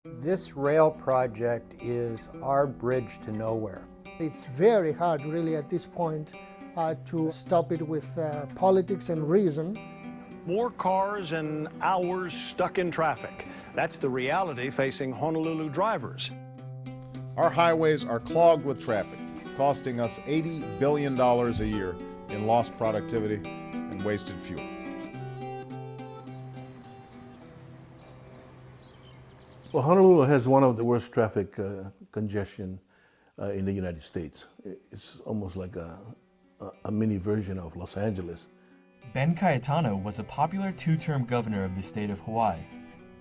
This rail project is our bridge to nowhere. It's very hard really at this point to stop it with politics and reason. More cars and hours stuck in traffic. That's the reality facing Honolulu drivers. Our highways are clogged with traffic, costing us $80 billion a year in lost productivity and wasted fuel. Well, Honolulu has one of the worst traffic congestion in the United States. It's almost like a mini version of Los Angeles. Ben Cayetano was a popular two-term governor of the state of Hawaii,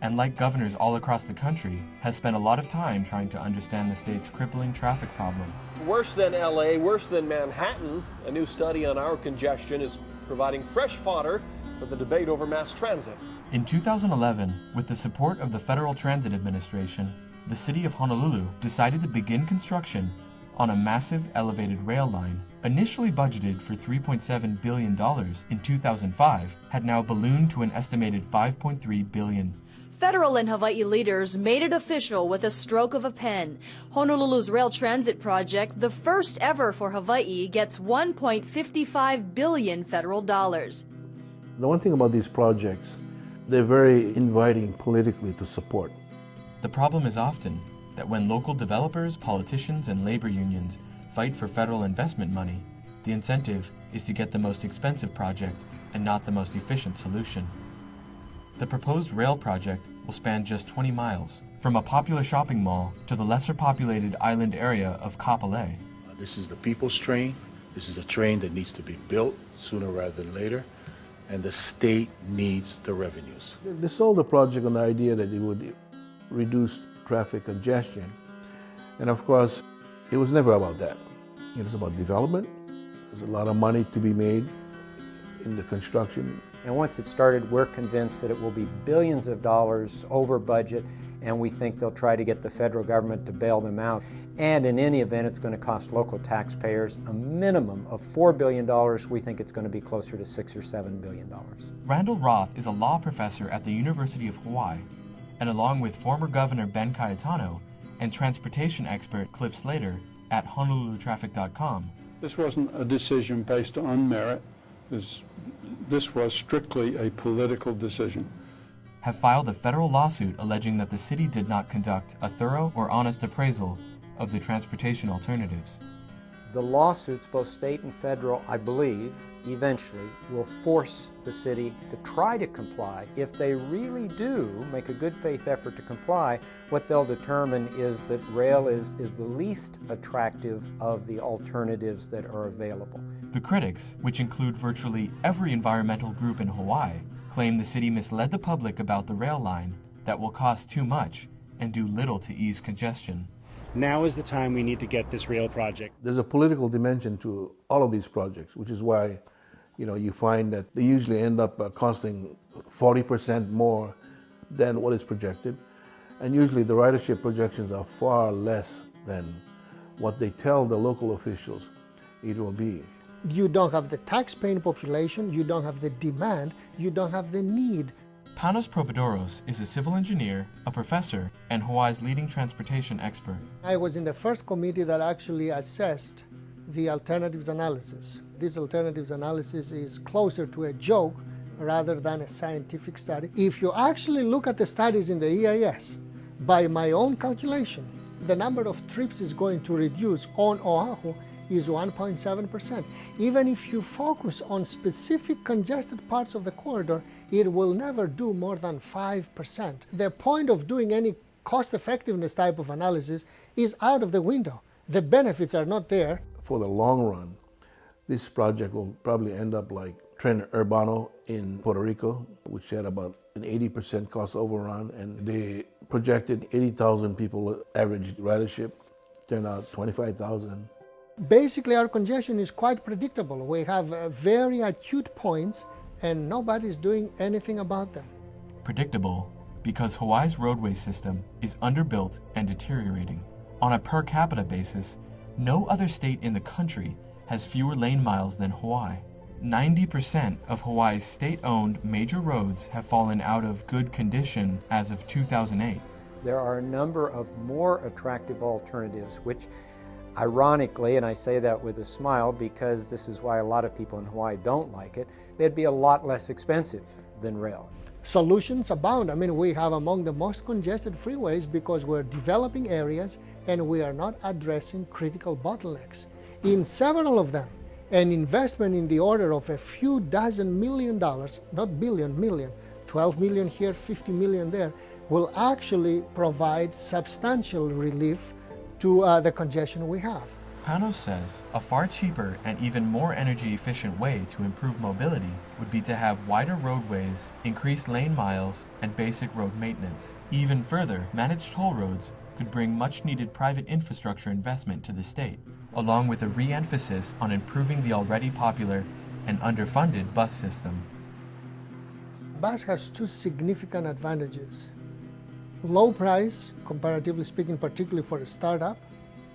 and like governors all across the country, has spent a lot of time trying to understand the state's crippling traffic problem. Worse than LA, worse than Manhattan, a new study on our congestion is providing fresh fodder for the debate over mass transit. In 2011, with the support of the Federal Transit Administration, the city of Honolulu decided to begin construction on a massive elevated rail line. Initially budgeted for $3.7 billion in 2005, had now ballooned to an estimated $5.3 billion. Federal and Hawaii leaders made it official with a stroke of a pen. Honolulu's rail transit project, the first ever for Hawaii, gets $1.55 billion federal dollars. The one thing about these projects, they're very inviting politically to support. The problem is often that when local developers, politicians, and labor unions fight for federal investment money, the incentive is to get the most expensive project and not the most efficient solution. The proposed rail project will span just 20 miles, from a popular shopping mall to the lesser populated island area of Kapolei. This is the people's train. This is a train that needs to be built sooner rather than later, and the state needs the revenues. They sold the project on the idea that it would reduce traffic congestion. And of course, it was never about that. It was about development. There's a lot of money to be made in the construction. And once it started, we're convinced that it will be billions of dollars over budget, and we think they'll try to get the federal government to bail them out. And in any event, it's going to cost local taxpayers a minimum of $4 billion. We think it's going to be closer to $6 or $7 billion. Randall Roth is a law professor at the University of Hawaii, and along with former Governor Ben Cayetano and transportation expert Cliff Slater at HonoluluTraffic.com. This wasn't a decision based on merit. This was strictly a political decision. Have filed a federal lawsuit alleging that the city did not conduct a thorough or honest appraisal of the transportation alternatives. The lawsuits, both state and federal, I believe, eventually will force the city to try to comply. If they really do make a good faith effort to comply, what they'll determine is that rail is the least attractive of the alternatives that are available. The critics, which include virtually every environmental group in Hawaii, claim the city misled the public about the rail line that will cost too much and do little to ease congestion. Now is the time we need to get this rail project. There's a political dimension to all of these projects, which is why, you find that they usually end up costing 40% more than what is projected. And usually the ridership projections are far less than what they tell the local officials it will be. You don't have the tax-paying population, you don't have the demand, you don't have the need. Panos Providoros is a civil engineer, a professor, and Hawaii's leading transportation expert. I was in the first committee that actually assessed the alternatives analysis. This alternatives analysis is closer to a joke rather than a scientific study. If you actually look at the studies in the EIS, by my own calculation, the number of trips is going to reduce on Oahu is 1.7%. Even if you focus on specific congested parts of the corridor, it will never do more than 5%. The point of doing any cost-effectiveness type of analysis is out of the window. The benefits are not there. For the long run, this project will probably end up like Tren Urbano in Puerto Rico, which had about an 80% cost overrun, and they projected 80,000 people average ridership, turned out 25,000. Basically, our congestion is quite predictable. We have very acute points, and nobody's doing anything about them. Predictable because Hawaii's roadway system is underbuilt and deteriorating. On a per capita basis, no other state in the country has fewer lane miles than Hawaii. 90% of Hawaii's state-owned major roads have fallen out of good condition as of 2008. There are a number of more attractive alternatives, which ironically, and I say that with a smile because this is why a lot of people in Hawaii don't like it, they'd be a lot less expensive than rail. Solutions abound. I mean, we have among the most congested freeways because we're developing areas and we are not addressing critical bottlenecks. In several of them, an investment in the order of a few dozen $million, not billion, million, 12 million here, 50 million there, will actually provide substantial relief to the congestion we have. Panos says a far cheaper and even more energy efficient way to improve mobility would be to have wider roadways, increased lane miles, and basic road maintenance. Even further, managed toll roads could bring much needed private infrastructure investment to the state, along with a re-emphasis on improving the already popular and underfunded bus system. Bus has two significant advantages. Low price, comparatively speaking, particularly for a startup,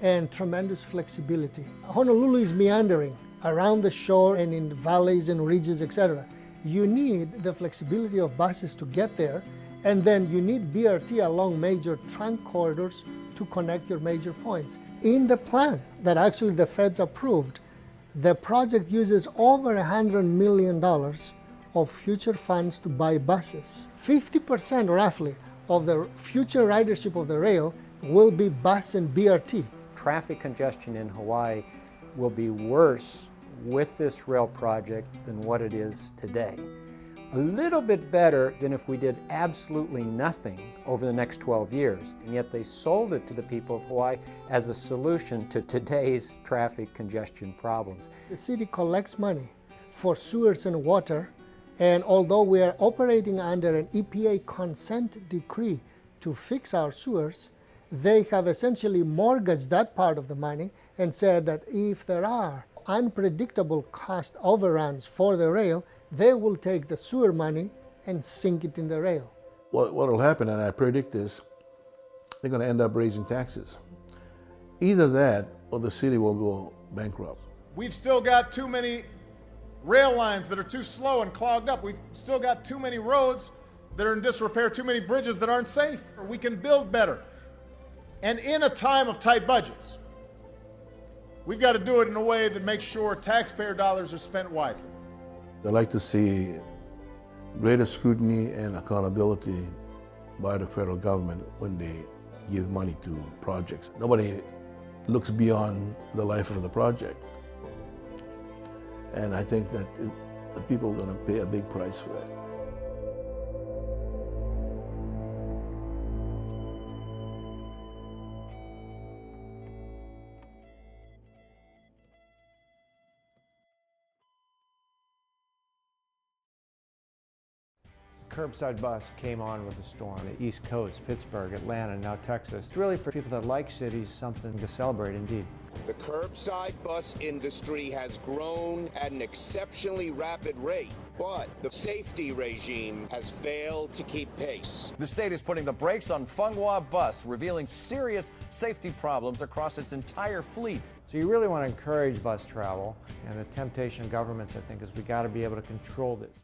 and tremendous flexibility. Honolulu is meandering around the shore and in valleys and ridges, etc. You need the flexibility of buses to get there, and then you need BRT along major trunk corridors to connect your major points. In the plan that actually the feds approved, the project uses over $100 million of future funds to buy buses. 50% roughly of the future ridership of the rail will be bus and BRT. Traffic congestion in Hawaii will be worse with this rail project than what it is today. A little bit better than if we did absolutely nothing over the next 12 years. And yet they sold it to the people of Hawaii as a solution to today's traffic congestion problems. The city collects money for sewers and water, and although we are operating under an EPA consent decree to fix our sewers, they have essentially mortgaged that part of the money and said that if there are unpredictable cost overruns for the rail, they will take the sewer money and sink it in the rail. What will happen, and I predict this, they're going to end up raising taxes. Either that or the city will go bankrupt. We've still got too many rail lines that are too slow and clogged up. We've still got too many roads that are in disrepair, too many bridges that aren't safe. We can build better. And in a time of tight budgets, we've got to do it in a way that makes sure taxpayer dollars are spent wisely. I'd like to see greater scrutiny and accountability by the federal government when they give money to projects. Nobody looks beyond the life of the project. And I think that the people are going to pay a big price for that. Curbside bus came on with the storm. The East Coast, Pittsburgh, Atlanta, now Texas. It's really for people that like cities, something to celebrate indeed. The curbside bus industry has grown at an exceptionally rapid rate, but the safety regime has failed to keep pace. The state is putting the brakes on Fenghua Bus, revealing serious safety problems across its entire fleet. So you really want to encourage bus travel, and the temptation of governments, I think, is we got to be able to control this.